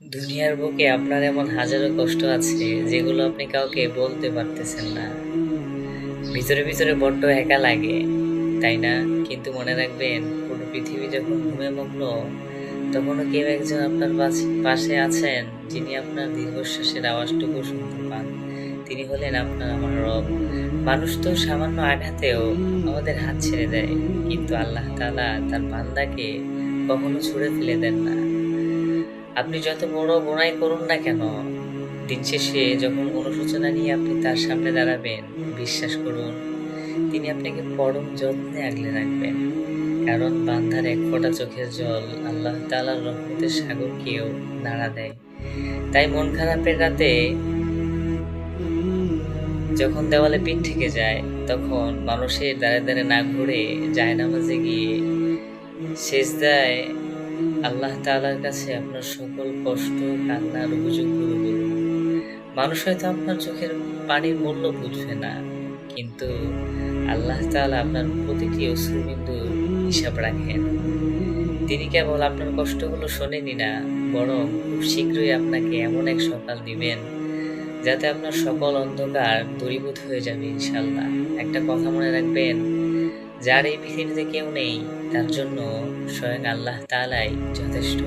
দুনিয়ার বুকে আপনার এমন হাজারো কষ্ট আছে যেগুলো আপনি কাউকে বলতে পারতেছেন না। ভিতরে ভিতরে বড্ড একা লাগে, তাই না? কিন্তু মনে রাখবেন, পুরো পৃথিবী যখন ঘুমে মগ্ন, তখনও কেউ একজন আপনার পাশে আছেন, যিনি আপনার দীর্ঘশ্বাসের আওয়াজটুকু শুনতে পান। তিনি হলেন আপনার আমার রব। মানুষ তো সামান্য আঘাতেও আমাদের হাত ছেড়ে দেয়, কিন্তু আল্লাহ তাআলা তার বান্দাকে কখনো ছুঁড়ে ফেলে দেন না। আপনি যত বড় বড়াই করুন না কেন, দিন শেষে যখন অনুশোচনা নিয়ে আপনি তার সামনে দাঁড়াবেন, বিশ্বাস করুন, তিনি আপনাকে পরম যত্নে আগলে রাখবেন। কারণ বান্দার এক ফোঁটা চোখের জল আল্লাহ তাআলার রহমতের সাগরকেও নাড়া দেয়। তাই মন খারাপের রাতে যখন দেওয়ালে পিঠ থেকে যায়, তখন মানুষের দ্বারে দ্বারে না ঘুরে জায়নামাজে গিয়ে সেজদায় আল্লাহ তাআলার কাছে আপনার সকল কষ্ট, কান্নার অভিযোগগুলো বলুন। মানুষ হয়তো আপনার চোখের পানির মূল্য বুঝবে না, কিন্তু আল্লাহ তাআলা আপনার প্রতিটি অশ্রুবিন্দুর হিসাব রাখেন। তিনি কেবল আপনার কষ্টগুলো শোনেনই না, বরং খুব শীঘ্রই আপনাকে এমন এক সকাল দিবেন যাতে আপনার সকল অন্ধকার দূরীভূত হয়ে যাবে ইনশাআল্লাহ। একটা কথা মনে রাখবেন, যার এই পৃথিবীতে কেউ নেই, তার জন্য স্বয়ং আল্লাহ তাআলাই যথেষ্ট।